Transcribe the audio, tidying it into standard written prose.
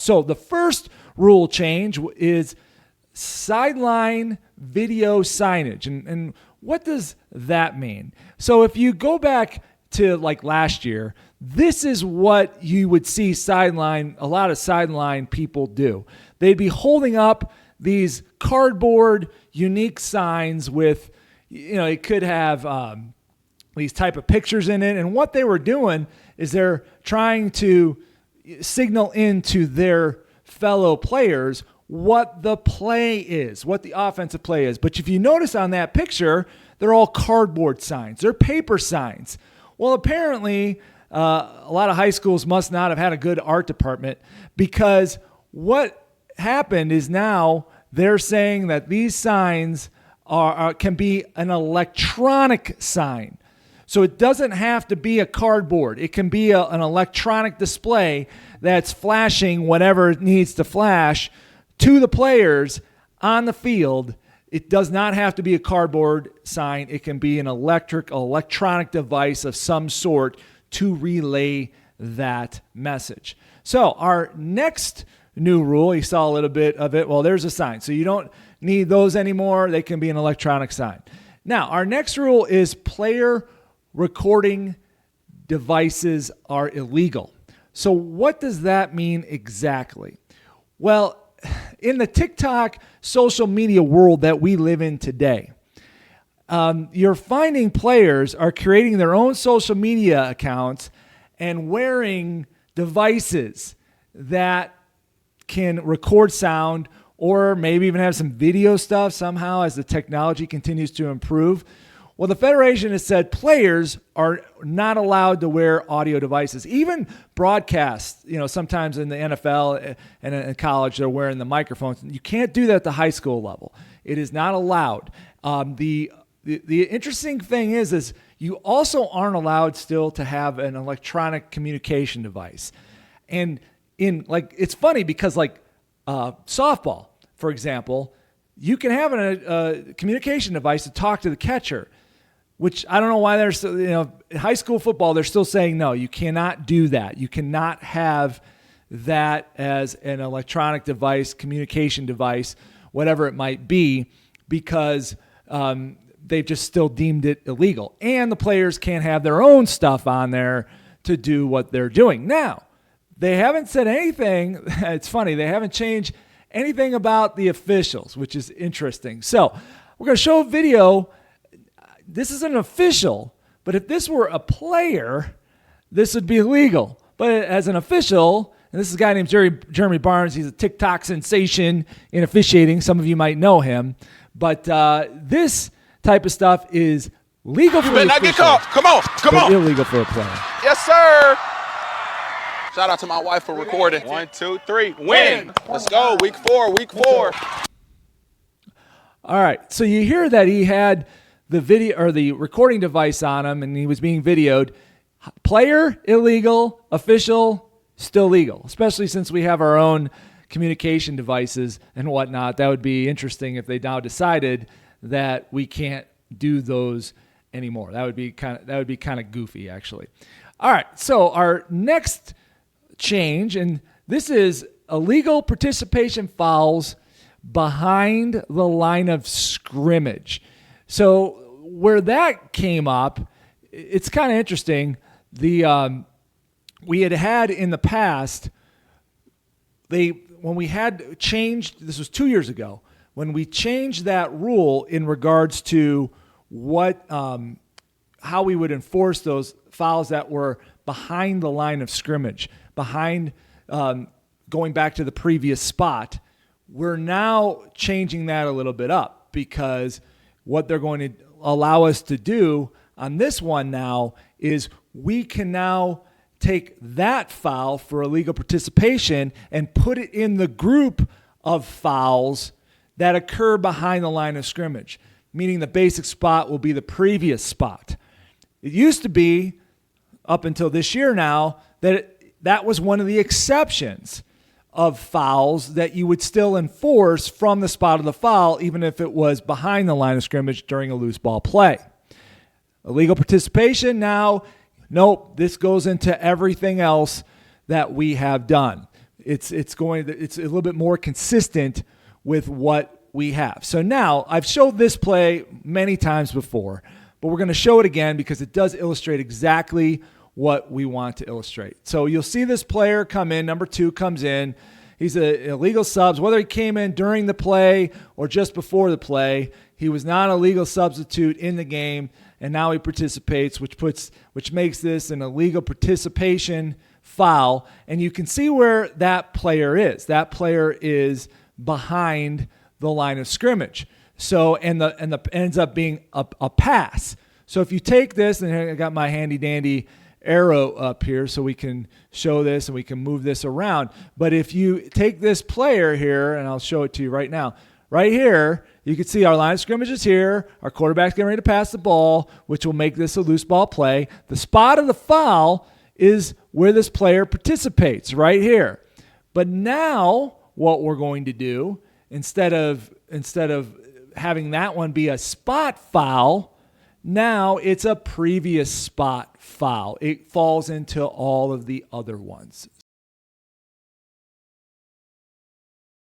So the first rule change is sideline video signage. And what does that mean? So if you go back to like last year, this is what you would see a lot of sideline people do. They'd be holding up these cardboard unique signs with, it could have these type of pictures in it. And what they were doing is they're trying to signal into their fellow players what the play is, what the offensive play is. But if you notice on that picture, they're all cardboard signs. They're paper signs. Well, apparently, a lot of high schools must not have had a good art department, because what happened is now they're saying that these signs can be an electronic sign. So it doesn't have to be a cardboard. It can be an electronic display that's flashing whatever it needs to flash to the players on the field. It does not have to be a cardboard sign. It can be an electronic device of some sort to relay that message. So our next new rule, you saw a little bit of it. Well, there's a sign. So you don't need those anymore. They can be an electronic sign. Now, our next rule is player recording devices are illegal. So what does that mean exactly? Well, in the TikTok social media world that we live in today, you're finding players are creating their own social media accounts and wearing devices that can record sound or maybe even have some video stuff somehow as the technology continues to improve. Well, the Federation has said players are not allowed to wear audio devices. Even broadcasts, sometimes in the NFL and in college, they're wearing the microphones. You can't do that at the high school level. It is not allowed. The interesting thing is you also aren't allowed still to have an electronic communication device. And it's funny because softball, for example, you can have a communication device to talk to the catcher, which I don't know why they're still, in high school football, they're still saying, no, you cannot do that. You cannot have that as an electronic device, communication device, whatever it might be, because they've just still deemed it illegal. And the players can't have their own stuff on there to do what they're doing. Now, they haven't said anything. It's funny. They haven't changed anything about the officials, which is interesting. So we're going to show a video. This is an official, but if this were a player, this would be illegal. But as an official, and this is a guy named Jeremy Barnes. He's a TikTok sensation in officiating. Some of you might know him. But this type of stuff is legal for the official. Get caught. Come on. Illegal for a player. Yes, sir. Shout out to my wife for recording. 1, 2, 3, win. Let's go. Week 4. All right. So you hear that he had the video or the recording device on him, and he was being videoed. Player, illegal. Official, still legal, especially since we have our own communication devices and whatnot. That would be interesting if they now decided that we can't do those anymore. That would be kind of goofy, actually. All right, so our next change, and this is illegal participation fouls behind the line of scrimmage. So where that came up, it's kind of interesting. We had in the past, when we had changed, this was 2 years ago, when we changed that rule in regards to how we would enforce those fouls that were behind the line of scrimmage, behind going back to the previous spot. We're now changing that a little bit up, because what they're going to allow us to do on this one now is we can now take that foul for illegal participation and put it in the group of fouls that occur behind the line of scrimmage, meaning the basic spot will be the previous spot. It used to be, up until this year now, that was one of the exceptions of fouls that you would still enforce from the spot of the foul, even if it was behind the line of scrimmage during a loose ball play. Illegal participation now, nope, this goes into everything else that we have done. it's a little bit more consistent with what we have. So now I've showed this play many times before, but we're going to show it again because it does illustrate exactly what we want to illustrate. So you'll see this player come in, number 2 comes in. He's an illegal subs. Whether he came in during the play or just before the play, he was not a legal substitute in the game, and now he participates, which makes this an illegal participation foul. And you can see where that player is. That player is behind the line of scrimmage. So and the ends up being a pass. So if you take this, and I got my handy dandy arrow up here so we can show this and we can move this around. But if you take this player here, and I'll show it to you right now, right here, you can see our line of scrimmage is here. Our quarterback's getting ready to pass the ball, which will make this a loose ball play. The spot of the foul is where this player participates, right here. But now what we're going to do, instead of having that one be a spot foul, now it's a previous spot foul. It falls into all of the other ones.